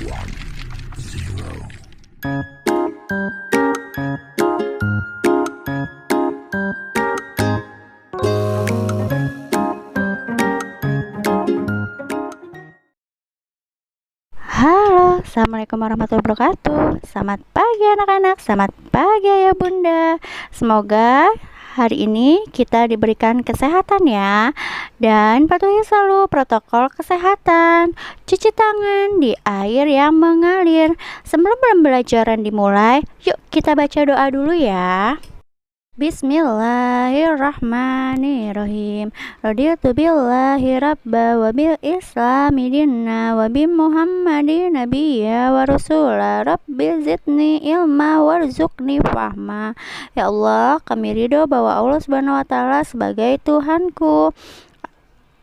Halo, assalamualaikum warahmatullahi wabarakatuh. Selamat pagi anak-anak, selamat pagi ayah bunda. Semoga hari ini kita diberikan kesehatan ya. Dan patuhi selalu protokol kesehatan. Cuci tangan di air yang mengalir. Sebelum pembelajaran dimulai, yuk kita baca doa dulu ya. Bismillahirrahmanirrahim. Raditu billahi rabba wa bil islami dinna wa bi muhammadin nabiyya wa rasula rabbi zidni ilma warzuqni fahma. Ya Allah, kami ridho bahwa Allah Subhanahu wa taala sebagai Tuhanku,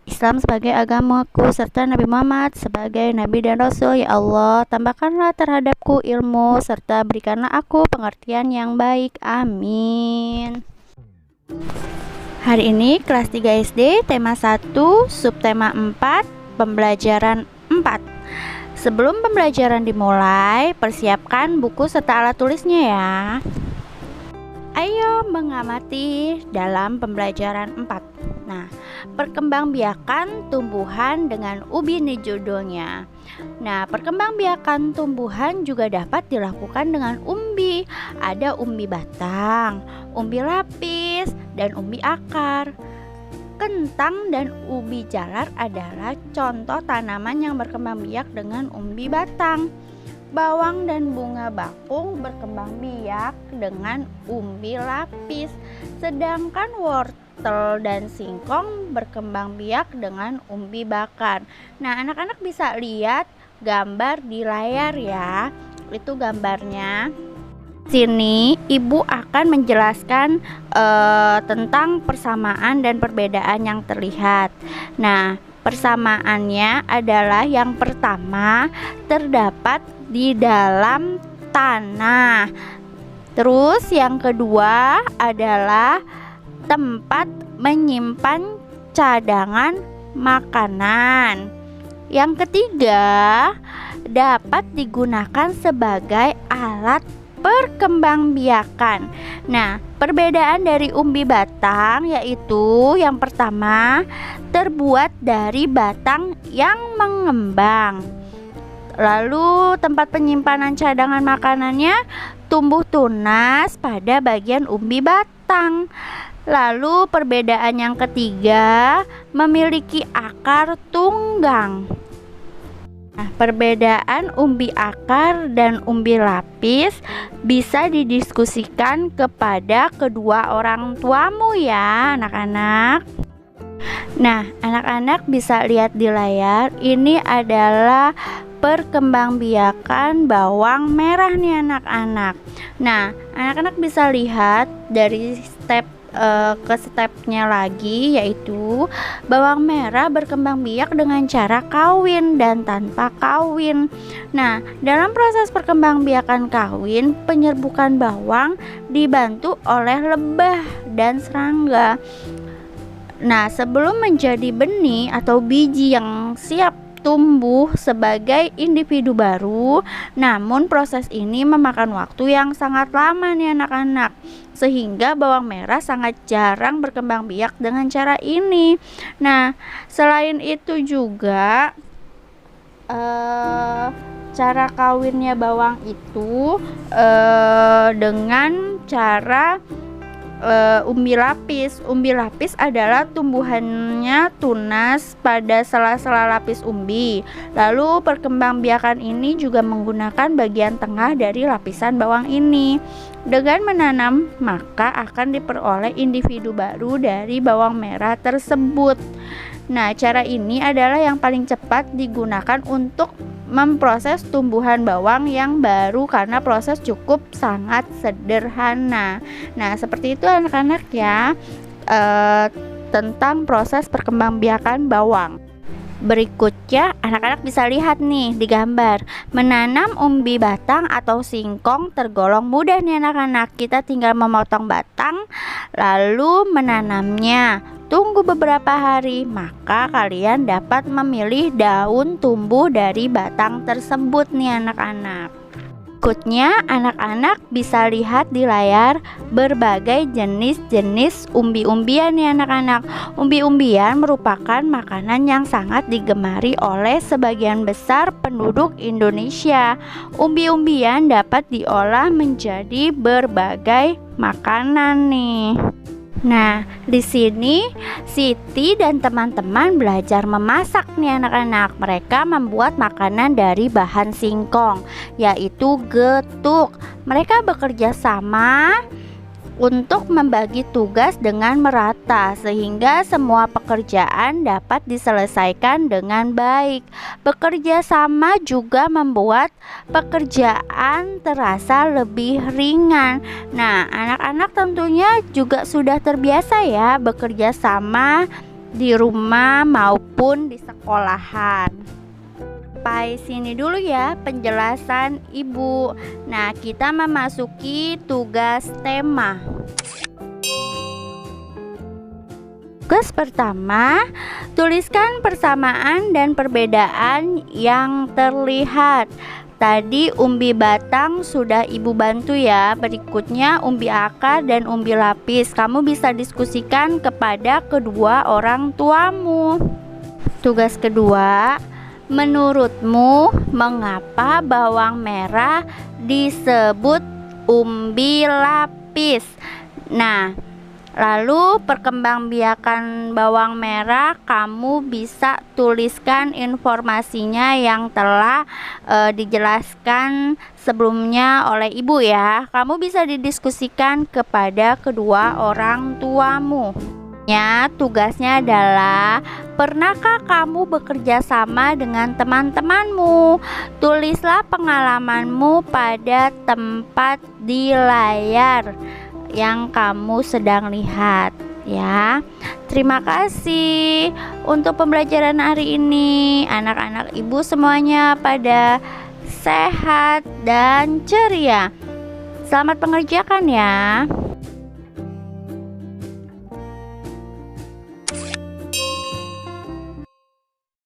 Islam sebagai agamaku, serta Nabi Muhammad sebagai Nabi dan Rasul. Ya Allah, tambahkanlah terhadapku ilmu, serta berikanlah aku pengertian yang baik. Amin. Hari ini kelas 3 SD, tema 1, subtema 4, pembelajaran 4. Sebelum pembelajaran dimulai, persiapkan buku serta alat tulisnya ya. Ayo mengamati dalam pembelajaran 4. Nah, perkembangbiakan tumbuhan dengan ubi nih judulnya. Nah, perkembangbiakan tumbuhan juga dapat dilakukan dengan umbi. Ada umbi batang, umbi lapis, dan umbi akar. Kentang dan ubi jalar adalah contoh tanaman yang berkembang biak dengan umbi batang. Bawang dan bunga bakung berkembang biak dengan umbi lapis, sedangkan wortel dan singkong berkembang biak dengan umbi bakar. Nah, anak-anak bisa lihat gambar di layar ya. Itu gambarnya. Sini ibu akan menjelaskan tentang persamaan dan perbedaan yang terlihat. Nah, persamaannya adalah yang pertama terdapat di dalam tanah. Terus yang kedua adalah tempat menyimpan cadangan makanan. Yang ketiga dapat digunakan sebagai alat perkembangbiakan. Nah, perbedaan dari umbi batang yaitu yang pertama terbuat dari batang yang mengembang. Lalu tempat penyimpanan cadangan makanannya tumbuh tunas pada bagian umbi batang. Lalu perbedaan yang ketiga memiliki akar tunggang. Nah, perbedaan umbi akar dan umbi lapis bisa didiskusikan kepada kedua orang tuamu ya anak-anak. Nah, anak-anak bisa lihat di layar, ini adalah perkembangbiakan bawang merah nih anak-anak. Nah, anak-anak bisa lihat dari step ke stepnya lagi, yaitu bawang merah berkembang biak dengan cara kawin dan tanpa kawin. Nah, dalam proses perkembangbiakan kawin, penyerbukan bawang dibantu oleh lebah dan serangga. Nah, sebelum menjadi benih atau biji yang siap tumbuh sebagai individu baru, namun proses ini memakan waktu yang sangat lama nih anak-anak, sehingga bawang merah sangat jarang berkembang biak dengan cara ini. Nah, selain itu juga cara kawinnya bawang itu dengan cara umbi lapis. Umbi lapis adalah tumbuhannya tunas pada sela-sela lapis umbi. Lalu perkembangbiakan ini juga menggunakan bagian tengah dari lapisan bawang ini. Dengan menanam, maka akan diperoleh individu baru dari bawang merah tersebut. Nah, cara ini adalah yang paling cepat digunakan untuk memproses tumbuhan bawang yang baru karena proses cukup sangat sederhana. Nah, seperti itu anak-anak ya, tentang proses perkembangbiakan bawang. Berikutnya, anak-anak bisa lihat nih di gambar. Menanam umbi batang atau singkong tergolong mudah nih anak-anak. Kita tinggal memotong batang lalu menanamnya. Tunggu beberapa hari, maka kalian dapat memilih daun tumbuh dari batang tersebut nih anak-anak. Berikutnya, anak-anak bisa lihat di layar berbagai jenis-jenis umbi-umbian nih anak-anak. Umbi-umbian merupakan makanan yang sangat digemari oleh sebagian besar penduduk Indonesia. Umbi-umbian dapat diolah menjadi berbagai makanan nih. Nah, di sini Siti dan teman-teman belajar memasak nih anak-anak. Mereka membuat makanan dari bahan singkong, yaitu getuk. Mereka bekerja sama untuk membagi tugas dengan merata sehingga semua pekerjaan dapat diselesaikan dengan baik. Bekerja sama juga membuat pekerjaan terasa lebih ringan. Nah, anak-anak tentunya juga sudah terbiasa ya bekerja sama di rumah maupun di sekolahan. Sampai sini dulu ya penjelasan Ibu. Nah, kita memasuki tugas tema. Tugas pertama, tuliskan persamaan dan perbedaan yang terlihat. Tadi umbi batang sudah Ibu bantu ya. Berikutnya umbi akar dan umbi lapis. Kamu bisa diskusikan kepada kedua orang tuamu. Tugas kedua, menurutmu mengapa bawang merah disebut umbi lapis? Nah, lalu perkembangbiakan bawang merah kamu bisa tuliskan informasinya yang telah dijelaskan sebelumnya oleh Ibu ya. Kamu bisa didiskusikan kepada kedua orang tuamu. Tugasnya adalah, pernahkah kamu bekerja sama dengan teman-temanmu? Tulislah pengalamanmu pada tempat di layar yang kamu sedang lihat ya. Terima kasih untuk pembelajaran hari ini. Anak-anak Ibu semuanya pada sehat dan ceria. Selamat mengerjakan ya.